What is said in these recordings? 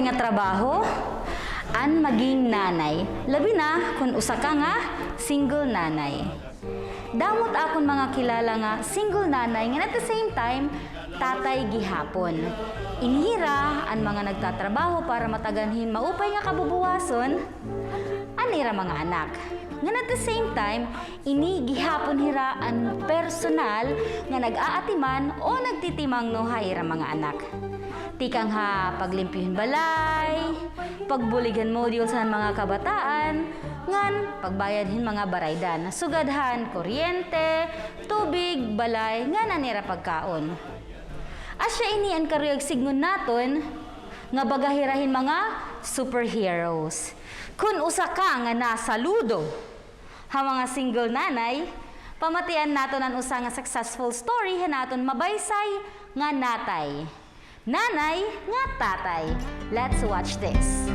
nga trabaho, an maging nanay. Labi na kung usa ka nga single nanay. Damot akon mga kilala nga single nanay nga at the same time tatay gihapon. Inhira an mga nagtatrabaho para mataganhin maupay nga kabubuwason anira mga anak. Nga at the same time, ini gihapon hira an personal nga nag-aatiman o nagtitimang no hayra mga anak. Tikang ha paglimpyuhin balay, pagbuligan module sa mga kabataan, ngan pagbayadhin mga baraydan, sugadhan, kuryente, tubig, balay, nga nanira pagkaon. Asya ini ang karuyag signon naton nga bagahirahin mga superheroes. Kun usa ka nga nasaludo, ha mga single nanay, pamatian naton ang usa nga successful story ha naton mabaysay nga natay. Nanay nga tatay. Let's watch this.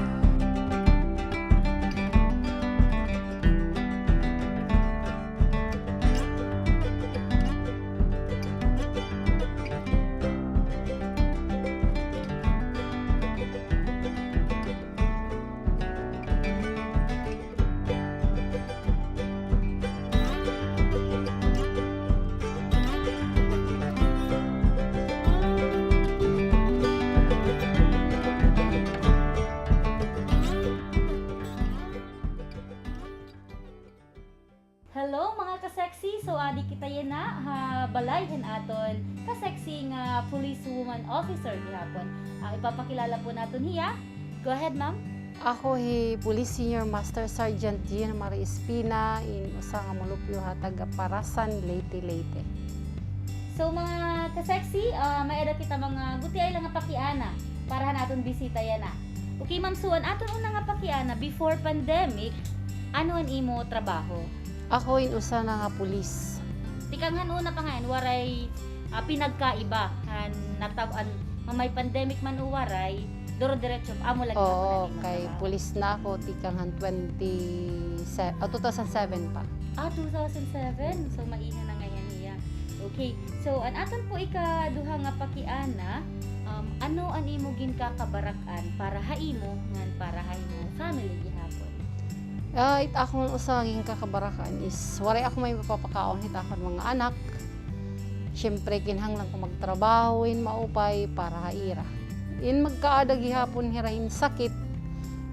Hello mga ka-sexy! So adi kita yana ha balay hen aton ka-sexy nga Policewoman officer gihapon. Ipapakilala po naton hiya. Go ahead, ma'am. Ako Police Senior Master Sergeant Gina Marie Espina in usa nga mulupyo hatag Parasan, Leyte. So mga ka-sexy, may edad kita mga gutiay lang nga pakiana para naton bisita yana. Okay, ma'am, suan aton una nga pakiana before pandemic, ano an imo trabaho? Ako usa na nga pulis. Tikang una pa nga waray pinagkaiba han natabaan may pandemic man waray duro diretso amo lagi Oo, na kay pulis na ako tikang 2007 pa. 2007. So maiha na ngayon niya. Okay. So an aton po ikaduha nga pakiana, ano an imo ginkakabarakan para haimo ngan para haimo family gihapon? It akong usaging kakabarakan is waray ako may mapapakaon hit akong mga anak. Siyempre kinahanglan ko magtrabaho in maupay para haira. In magkaada gihapon hirahin sakit.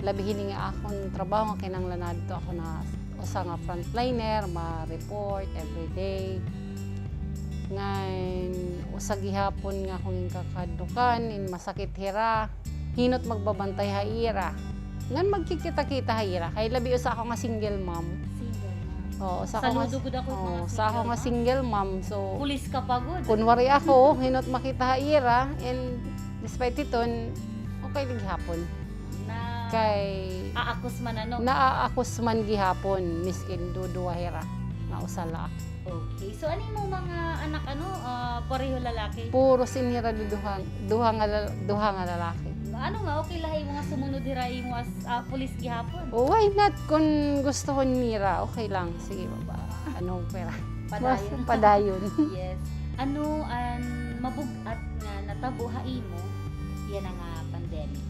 Labihin nga akong trabaho nga kinahanglan na dito ako na usa nga frontliner, ma-report everyday. Ngayon usa gihapon nga akong kakadukan in masakit hira. Hinot magbabantay haira. Ngan magkikita-kita hayra. Kay labi usa ako nga single mom. Single mom. Oo, Saludo gud ako mga sa ako nga single mom. So pulis ka pa gud. kunwari ako hinot makita hayra and despite iton okay lang gihapon. Na Kay aakus man ano. naaakus man gihapon miskin duduwa hira nga usala. Okay. So ano mo mga anak pareho lalaki? Puro sinira duha nga lalaki. Ano nga okay lahi mga sumunod diray mo as pulis gihapon? Oh, why not kung gusto ko nira, okay lang. Sige baba. Ano pera? Padayon. Padayon. Yes. Ano ang mabugat nga natabuhay mo yan nga pandemic?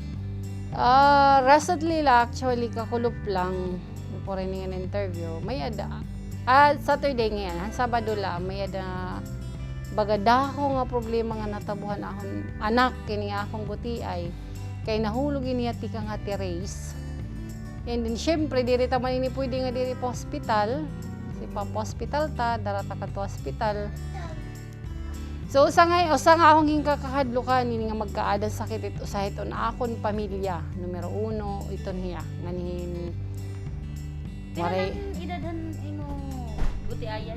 Recently actually kakulop lang before nga interview. May ada. Saturday ngayon, Sabado la may ada bagada ko nga problema nga natabuhan akong anak kini akong buti ay kay nahulog niya tikang ati race. And then syempre diri ta man ini pwede nga diri pa hospital. Si Papa hospital ta, darata ka to hospital. So usa nga akong hingkakahadlukan ini nga magkaadal sakit ito sa hiton akon pamilya. Numero 1 iton hiya nganin waray idadhan imo buti ayay?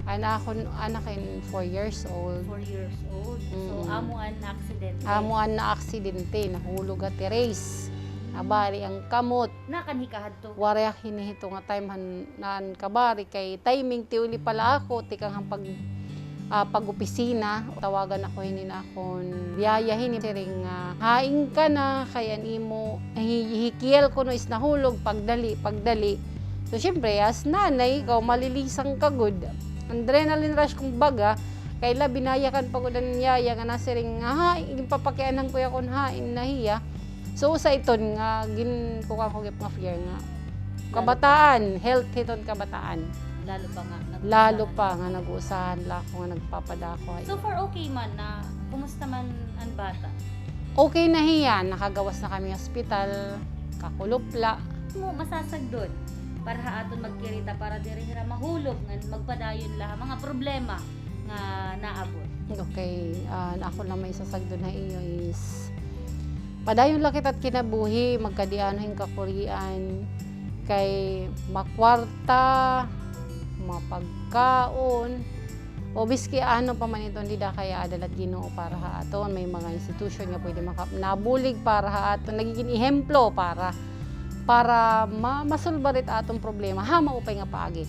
Anak in 4 years old. 4 years old. So amuan na aksidente. Amuan na aksidente, nahulog at race. Nabari ang kamot. Nakanhikahad to. Wari hinihito nga time nan kabari kay timing ti uli pala ako tikang pag-opisina. Tawagan ako hinin akon biyayahin siring haing ka na kaya nimo hikiel ko no is nahulog pagdali. So syempre as nanay ikaw malilisang kagud. Adrenaline rush kung baga, kay binayakan pa ko ng yaya nga nasiring nga hain, papakianan ko yakon hain na hiya. So sa iton nga gin ko nga fear nga kabataan, health hiton kabataan. Lalo pa nga Lalo pa nga nag-uusahan la ako nga nagpapadako. So far okay man na kumusta man ang bata? Okay na hiyan, nakagawas na kami hospital, kakulupla. Mo masasagdod para aton magkirita para diri hira mahulog nga magpadayon la mga problema nga naabot. Okay, ako lang may sasagdo na iyo is padayon lang kita't kinabuhi, magkadianohin kakurian, kay makwarta, mapagkaon, o biski ano pa man ito, hindi da kaya adalat Ginoo para haaton. May mga institusyon nga pwede nabulig para haaton, nagiging ehemplo para masulbarit atong problema, maupay nga paagi.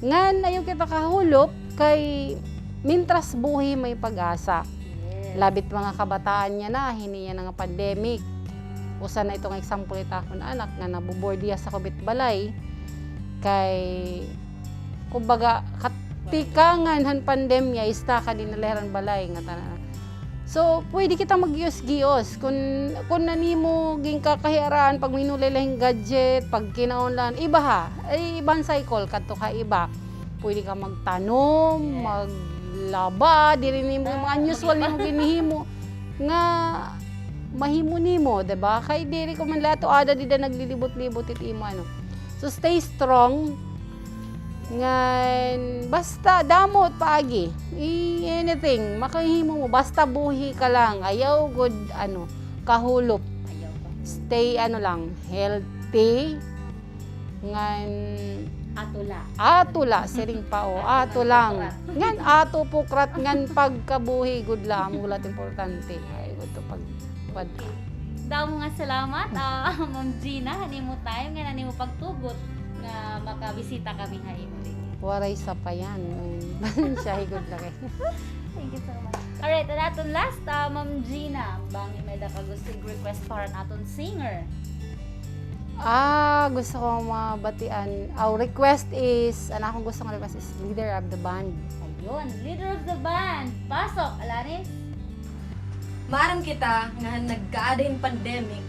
Ngan, ayaw kita kahulop, kay mintras buhi may pag-asa. Labit mga kabataan niya na, hini yan nga pandemic. Usa na itong example ita akong anak nga nabubordiya sa kubit balay. Kay, kumbaga, tikangan han pandemya, ista ka din naleran balay. Nga tanan. So, pwede kita mag-gios-gios. Kung nanimo ging kakahiaraan, pag minulilahing gadget, pag kinaunlan, iba ha. Ay, ibang cycle, kadto ka iba. Pwede ka magtanom, maglaba, diri nimo yung mga unusual nimo ginihimo nga mahimo nimo, diba? Kay diri ko man lato ada di da naglilibot-libot it imo ano. So stay strong. Ngan basta damot paagi. Anything makahimo mo basta buhi ka lang. Ayaw good ano kahulop. Ayaw pa. Stay ano lang healthy. Ngan atula siring pa o ato lang ngan ato pukrat ngan pagkabuhi good lang mulat importante ay good to pag Daw nga salamat Ma'am Gina hanimo tayo nga nanimo pagtugot nga makabisita kami ha imo din. waray sa pa yan siya good lang. Thank you so much. Alright, and aton last Ma'am Gina bang may da ka gusto request para aton singer. Gusto ko mabatian. Our request is, akong gusto kong request is leader of the band. Ayun, leader of the band. Pasok, Alanis. Maaram kita nga nagkaadahin pandemic,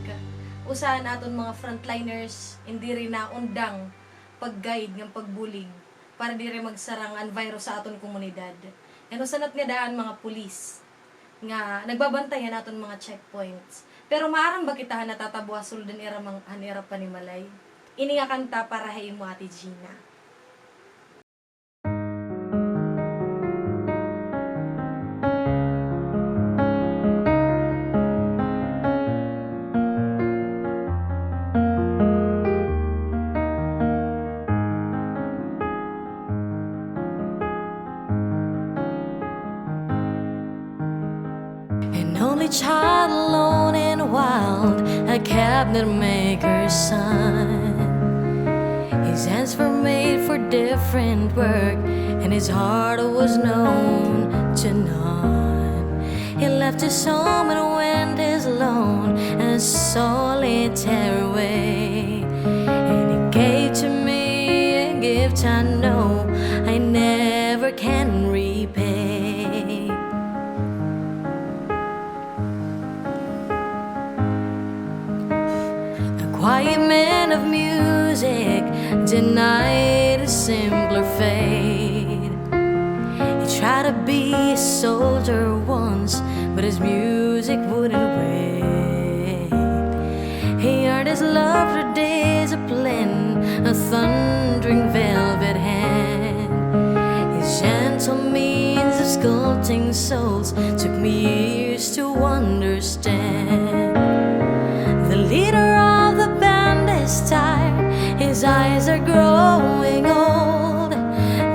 usahan naton mga frontliners hindi rin na undang pag-guide ng pagbulig para di rin magsarang ang virus sa aton komunidad. Yan usanat nga daan mga pulis nga nagbabantayan naton mga checkpoints. Pero maaram ba kita natatabuha suldan iramang hanira panimalay? Ini nga kanta para hay mo Ate Gina. Only child alone and wild, a cabinet maker's son. His hands were made for different work, and his heart was known to none. He left his home and went his lone and solitary way, and he gave to me a gift I know I never can repay. Quiet man of music denied a simpler fate. He tried to be a soldier once, but his music wouldn't wait. He earned his love through discipline, a thundering velvet hand. His gentle means of sculpting souls took me years to understand. The leader of the band is tired, his eyes are growing old,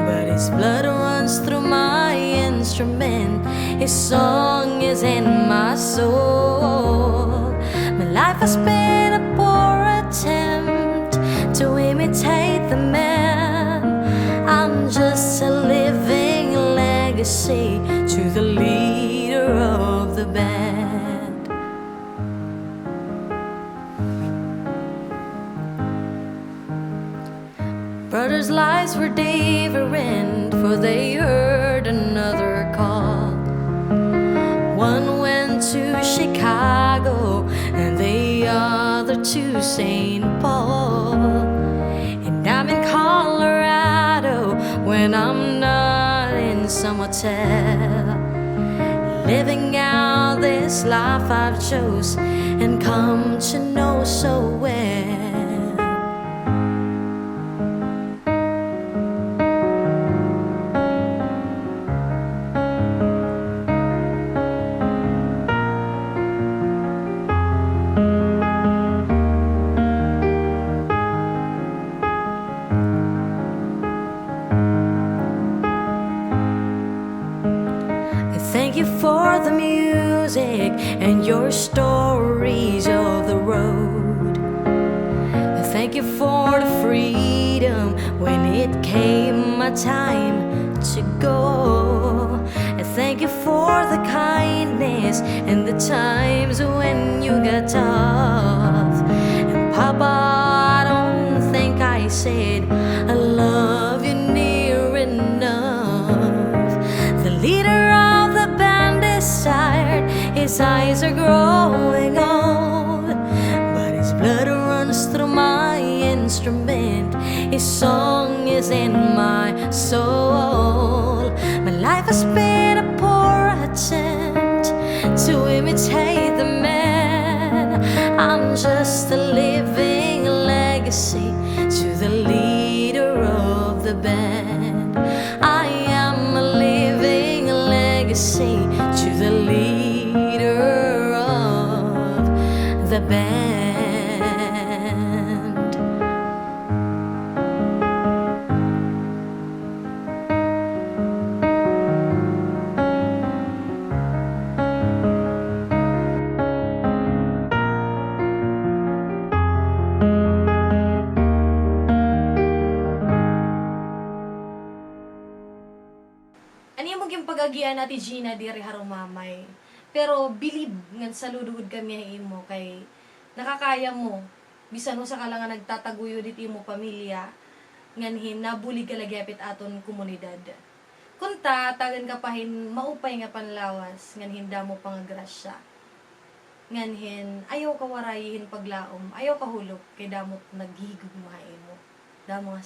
but his blood runs through my instrument, his song is in my soul. My life has been a poor attempt to imitate the man. I'm just a living legacy to the leader of the band. Brothers' lives were different, for they heard another call. One went to Chicago, and the father to St. Paul. And I'm in Colorado when I'm not in some hotel, living out this life I've chose and come to know so well. Thank you for the music and your stories of the road. Thank you for the freedom when it came my time to go. And thank you for the kindness and the times when you got tough. And Papa, I don't think I said I love you near enough. The leader of the band is tired, his eyes are growing old, but his blood runs through my instrument, his song is in my soul. My life has been a poor attempt to imitate the man. I'm just a living legacy to the leader of the band. I am a living legacy to the leader of the band. Ano yung maging pag-agian natin Gina diri harumamay. Pero believe ngan saludugod kami imo kay nakakaya mo. Bisan usa ka lang nga nagtataguyo dit imo pamilya nganhin nabulig ka lagyapit aton komunidad. Kunta tagan ka pahin maupay nga panlawas nganhin damo pangagrasya. Nganhin ayaw ka warayihin paglaom, ayaw ka hulog kay damot naghigugmahay mo. Damo nga